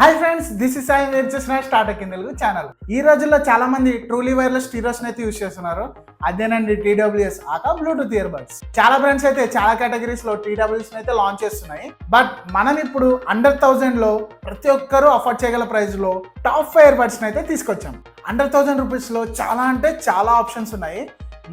Hi friends, this is Sai. మీరు చూసిన startup in Telugu channel. ఈ రోజుల్లో చాలా మంది ట్రూలీ వైర్లెస్ స్టీరియోస్ అయితే యూస్ చేస్తున్నారు. అదేనండి టీడబ్ల్యూఎస్ ఆక బ్లూటూత్ ఇయర్ బడ్స్. చాలా బ్రాండ్స్ అయితే చాలా కేటగిరీస్ లో టీడబ్ల్యూఎస్ అయితే లాంచ్ చేస్తున్నాయి. బట్ మనం ఇప్పుడు అండర్ 1000 లో ప్రతి ఒక్కరూ అఫోర్డ్ చేయగల ప్రైస్ లో టాప్ 5 ఇయర్ బడ్స్ అయితే తీసుకొచ్చాం. అండర్ 1000 రూపీస్ లో చాలా అంటే చాలా ఆప్షన్స్ ఉన్నాయి.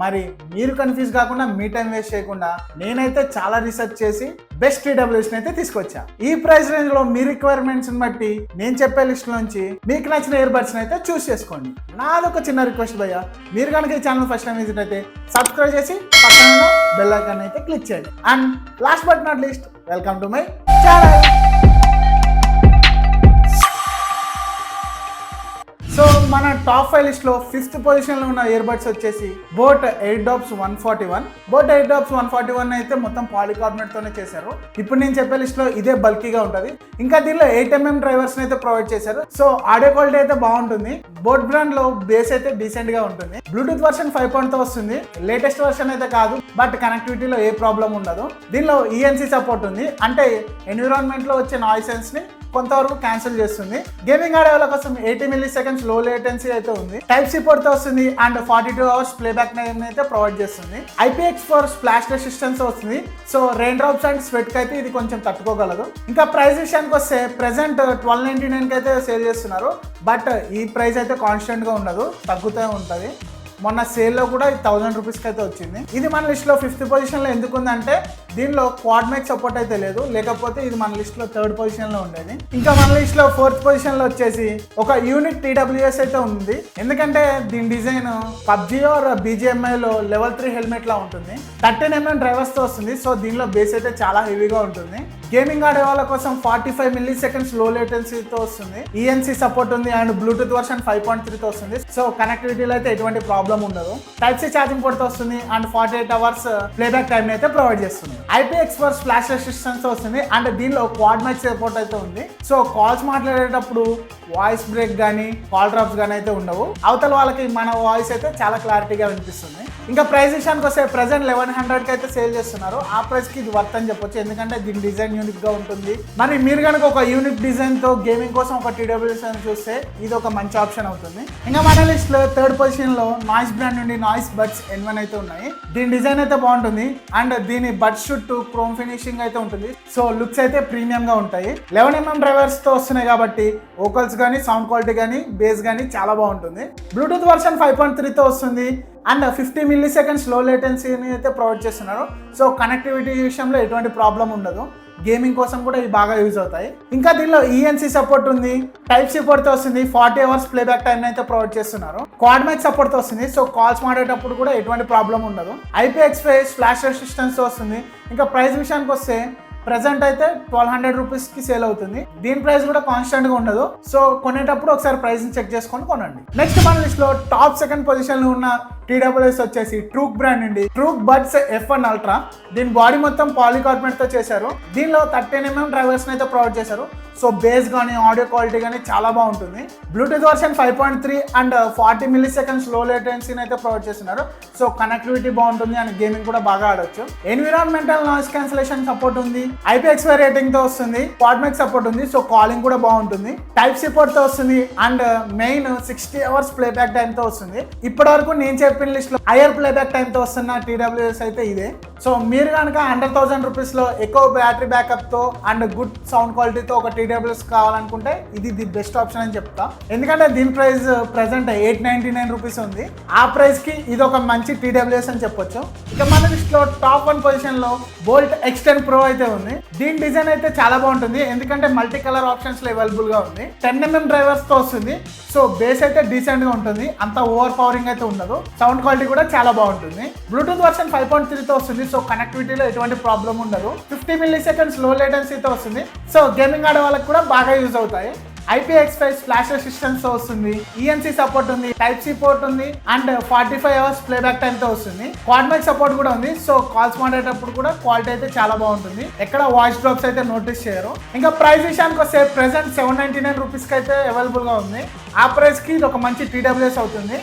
మరి మీరు కన్ఫ్యూజ్ కాకుండా మీ టైం వేస్ట్ చేయకుండా నేనైతే చాలా రీసెర్చ్ చేసి బెస్ట్ టీడబ్ల్యూఎస్ అయితే తీసుకొచ్చా. ఈ ప్రైస్ రేంజ్ లో మీ రిక్వైర్మెంట్స్ బట్టి నేను చెప్పే లిస్ట్ నుంచి మీకు నచ్చిన ఇయర్ బడ్స్ అయితే చూస్ చేసుకోండి. నాదొక చిన్న రిక్వెస్ట్ భయ్యా, మీరు కనుక ఈ ఛానల్ ఫస్ట్ టైం విజిట్ అయితే సబ్స్క్రైబ్ చేసి పక్కన బెల్ ఐకాన్ అయితే క్లిక్ చేయండి. And last but not least, welcome to my channel. So మన టాప్ 5 లిస్ట్ లో 5th పొజిషన్ లో ఉన్న ఇయర్ బడ్స్ వచ్చేసి బోట్ ఎయిర్డాప్స్ 141. బోట్ ఎయిర్డాప్స్ 141 అయితే మొత్తం పాలికార్బోనేట్ తోనే చేశారు. ఇప్పుడు నేను చెప్పే లిస్ట్ లో ఇదే బల్కీగా ఉంటది. ఇంకా దీనిలో 8mm డ్రైవర్స్ అయితే ప్రొవైడ్ చేశారు. సో ఆడియో క్వాలిటీ అయితే బాగుంటుంది. బోట్ బ్రాండ్ లో బేస్ అయితే డీసెంట్ గా ఉంటుంది. బ్లూటూత్ వర్షన్ 5.0 తో వస్తుంది. లేటెస్ట్ వర్షన్ అయితే కాదు, బట్ కనెక్టివిటీలో ఏ ప్రాబ్లం ఉండదు. దీనిలో ఈఎన్సీ సపోర్ట్ ఉంది, అంటే ఎన్విరాన్మెంట్ లో వచ్చే నాయిసెన్స్ ని కొంతవరకు క్యాన్సిల్ చేస్తుంది. గేమింగ్ ఆడే వాళ్ళ కోసం 80 milliseconds లో లేటెన్సీ అయితే ఉంది. టైప్ సి పోర్ట్ తో వస్తుంది అండ్ 42 hours ప్లేబ్యాక్ టైం అయితే ప్రొవైడ్ చేస్తుంది. IPX4 స్ప్లాష్ రెసిస్టెన్స్ వస్తుంది. So rain drops and sweat కి అయితే ఇది కొంచెం తట్టుకోగలదు. ఇంకా ప్రైస్ విషయానికి వస్తే ప్రెసెంట్ 1299 కి అయితే సేల్ చేస్తున్నారు. బట్ ఈ ప్రైస్ అయితే కాన్స్టెంట్ గా ఉండదు, తగ్గుతూ ఉంటుంది. మొన్న సేల్లో కూడా 1000 రూపీస్కి అయితే వచ్చింది. ఇది మన లిస్ట్లో 5th పొజిషన్లో ఎందుకు ఉందంటే దీనిలో క్వాడ్ మైక్ సపోర్ట్ అయితే లేదు, లేకపోతే ఇది మన లిస్ట్లో 3rd పొజిషన్లో ఉండేది. ఇంకా మన లిస్ట్లో 4th పొజిషన్లో వచ్చేసి ఒక యూనిక్ టీడబ్ల్యూఎస్ అయితే ఉంది. ఎందుకంటే దీని డిజైన్ పబ్జీ ఆర్ BGMIలో లెవెల్ 3 హెల్మెట్ లా ఉంటుంది. 13mm డ్రైవర్స్తో వస్తుంది. సో దీనిలో బేస్ అయితే చాలా హెవీగా ఉంటుంది. గేమింగ్ ఆడే వాళ్ళ కోసం 45 milliseconds లో లేటెన్సీతో వస్తుంది. ఈఎన్సీ సపోర్ట్ ఉంది అండ్ బ్లూటూత్ వర్షన్ 5.3 తో వస్తుంది. సో కనెక్టివిటీలో అయితే ఎటువంటి ప్రాబ్లం ఉండదు. టైప్ సి ఛార్జింగ్ పోర్ట్ తో వస్తుంది అండ్ 48 hours ప్లేబ్యాక్ టైం అయితే ప్రొవైడ్ చేస్తుంది. IPX4 స్ప్లాష్ రెసిస్టెన్స్ వస్తుంది అండ్ దీనిలో క్వాడ్ మైక్ సపోర్ట్ అయితే ఉంది. సో కాల్స్ మాట్లాడేటప్పుడు వాయిస్ బ్రేక్ కానీ కాల్ డ్రాప్స్ కానీ అయితే ఉండవు. అవతల వాళ్ళకి మన వాయిస్ అయితే చాలా క్లారిటీగా వినిపిస్తుంది. ఇంకా ప్రైస్ విషయానికి వస్తే ప్రెసెంట్ 1100 కి అయితే సేల్ చేస్తున్నారు. ఆ ప్రైస్ కి ఇది వర్త్ అని చెప్పొచ్చు, ఎందుకంటే దీని డిజైన్ యూనిక్ గా ఉంటుంది. మరి మీరు కనుక ఒక యూనిక్ డిజైన్ తో గేమింగ్ కోసం ఒక టీడబ్ల్యూఎస్ అని చూస్తే ఇది ఒక మంచి ఆప్షన్ అవుతుంది. ఇంకా మన లిస్ట్ లో 3rd పొజిషన్ లో నాయిస్ బ్రాండ్ నుండి నాయిస్ బడ్స్ N1 అయితే ఉన్నాయి. దీని డిజైన్ అయితే బాగుంటుంది అండ్ దీని బడ్స్ చుట్టూ క్రోమ్ ఫినిషింగ్ అయితే ఉంటుంది. సో లుక్స్ అయితే ప్రీమియం గా ఉంటాయి. 11mm డ్రైవర్స్ తో వస్తున్నాయి కాబట్టి వోకల్స్ కానీ సౌండ్ క్వాలిటీ కానీ బేస్ కానీ చాలా బాగుంటుంది. బ్లూటూత్ వర్షన్ 5.3 తో వస్తుంది అండ్ 50 milliseconds లో లేటెన్సీని అయితే ప్రొవైడ్ చేస్తున్నారు. సో కనెక్టివిటీ విషయంలో ఎటువంటి ప్రాబ్లం ఉండదు. గేమింగ్ కోసం కూడా ఇవి బాగా యూజ్ అవుతాయి. ఇంకా దీనిలో ఈఎన్సీ సపోర్ట్ ఉంది. టైప్ సి పోర్ట్ తో వస్తుంది. 40 hours ప్లేబ్యాక్ టైం అయితే ప్రొవైడ్ చేస్తున్నారు. క్వాడ్ మైక్ సపోర్ట్ తో వస్తుంది. సో కాల్స్ మాట్లాడేటప్పుడు కూడా ఎటువంటి ప్రాబ్లం ఉండదు. IPX5 స్ప్లాష్ రెసిస్టెన్స్ తో వస్తుంది. ఇంకా ప్రైస్ విషయానికి వస్తే ప్రెసెంట్ అయితే 1200 రూపీస్కి సేల్ అవుతుంది. దీని ప్రైస్ కూడా కాన్స్టెంట్ గా ఉండదు. సో కొనేటప్పుడు ఒకసారి ప్రైస్ చెక్ చేసుకొని కొనండి. నెక్స్ట్ మన లిస్ట్ లో టాప్ 2nd పొజిషన్ లో ఉన్న టీడబ్ల్యూఎస్ వచ్చేసి ట్రూక్ బ్రాండ్ నుండి ట్రూక్ బడ్స్ F1 అల్ట్రా. దీని బాడీ మొత్తం పాలికార్బోనేట్ తో చేశారు. దీనిలో 13mm డ్రైవర్స్ అయితే ప్రొవైడ్ చేశారు. సో బేస్ కానీ ఆడియో క్వాలిటీ కానీ చాలా బాగుంటుంది. బ్లూటూత్ వర్షన్ 5.3 అండ్ 40 milliseconds లో లేటెన్సీని అయితే ప్రొవైడ్ చేస్తున్నారు. సో కనెక్టివిటీ బాగుంటుంది అండ్ గేమింగ్ కూడా బాగా ఆడొచ్చు. ఎన్విరాన్మెంటల్ నాయిస్ క్యాన్సిలేషన్ సపోర్ట్ ఉంది. IPX5 రేటింగ్ తో వస్తుంది. క్వాడ్ మైక్ సపోర్ట్ ఉంది. సో కాలింగ్ కూడా బాగుంటుంది. టైప్ సి పోర్ట్ తో వస్తుంది and main 60 hours playback time తో వస్తుంది. ఇప్పటి వరకు నేను చెప్పిన లిస్ట్ లో హైయర్ ప్లేబ్యాక్ టైం తో వస్తున్న టీడబ్ల్యూఎస్ అయితే ఇదే. సో మీరు కనుక అండర్ 1000 రూపీస్ లో ఎక్కువ బ్యాటరీ బ్యాకప్ తో అండ్ గుడ్ సౌండ్ క్వాలిటీతో ఒక టీడబ్ల్యూఎస్ కావాలనుకుంటే ఇది ది బెస్ట్ ఆప్షన్ అని చెప్తా. ఎందుకంటే దీని ప్రైస్ ప్రెసెంట్ 899 రూపీస్ ఉంది. ఆ ప్రైస్ కి ఇది ఒక మంచి టీడబ్ల్యూఎస్ అని చెప్పొచ్చు. ఇక మన లిస్ట్ లో టాప్ 1 పొజిషన్ లో బోల్ట్ X10 Pro అయితే ఉంది. దీని డిజైన్ అయితే చాలా బాగుంటుంది, ఎందుకంటే మల్టీ కలర్ ఆప్షన్స్ లో అవైలబుల్ గా ఉంది. 10mm డ్రైవర్స్ తో వస్తుంది. సో బేస్ అయితే డీసెంట్ గా ఉంటుంది, అంత ఓవర్ పవరింగ్ అయితే ఉండదు. సౌండ్ క్వాలిటీ కూడా చాలా బాగుంటుంది. బ్లూటూత్ వర్షన్ 5.3 తో వస్తుంది. సో కనెక్టివిటీలో ఎటువంటి ప్రాబ్లం ఉండదు. 50 milliseconds లో లేటెన్సీతో వస్తుంది. సో గేమింగ్ ఆడే వాళ్ళకి కూడా బాగా యూజ్ అవుతాయి. IPX5 స్ప్లాష్ రెసిస్టెన్స్ తో వస్తుంది. ఈఎన్సీ సపోర్ట్ ఉంది. టైప్ సి పోర్ట్ ఉంది అండ్ 45 hours ప్లేబ్యాక్ టైం తో వస్తుంది. క్వాడ్ మైక్ సపోర్ట్ కూడా ఉంది. సో కాల్స్ మాట్లాడేటప్పుడు కూడా క్వాలిటీ అయితే చాలా బాగుంటుంది. ఎక్కడ వాయిస్ డ్రాప్స్ అయితే నోటీస్ చేయరు. ఇంకా ప్రైస్ విషయానికి వస్తే ప్రెసెంట్ 799 రూపీస్కి అయితే అవైలబుల్ గా ఉంది. ఆ ప్రైస్ కి ఇది ఒక మంచి టీడబ్ల్యూఎస్ అవుతుంది.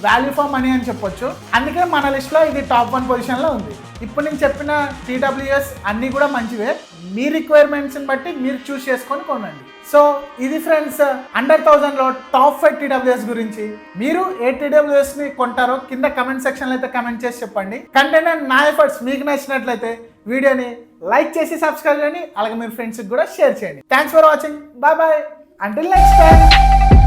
వాల్యూ ఫర్ మనీ అని చెప్పొచ్చు. అందుకే మన లిస్ట్ లో ఇది టాప్ 1 పొజిషన్ లో ఉంది. ఇప్పుడు నేను చెప్పిన TWS అన్నీ కూడా మంచివే, మీ రిక్వైర్మెంట్స్ని బట్టి మీరు చూస్ చేసుకొని కొనండి. సో ఇది ఫ్రెండ్స్ అండర్ 1000లో టాప్ 5 TWS గురించి. మీరు ఏ TWSని కొంటారో కింద కమెంట్ సెక్షన్లో అయితే కమెంట్ చేసి చెప్పండి. కంటెంట్ నా ఎఫర్ట్స్ మీకు నచ్చినట్లయితే వీడియోని లైక్ చేసి సబ్స్క్రైబ్ చేయండి, అలాగే మీరు ఫ్రెండ్స్కి కూడా షేర్ చేయండి. Thanks for watching, bye bye, until next time.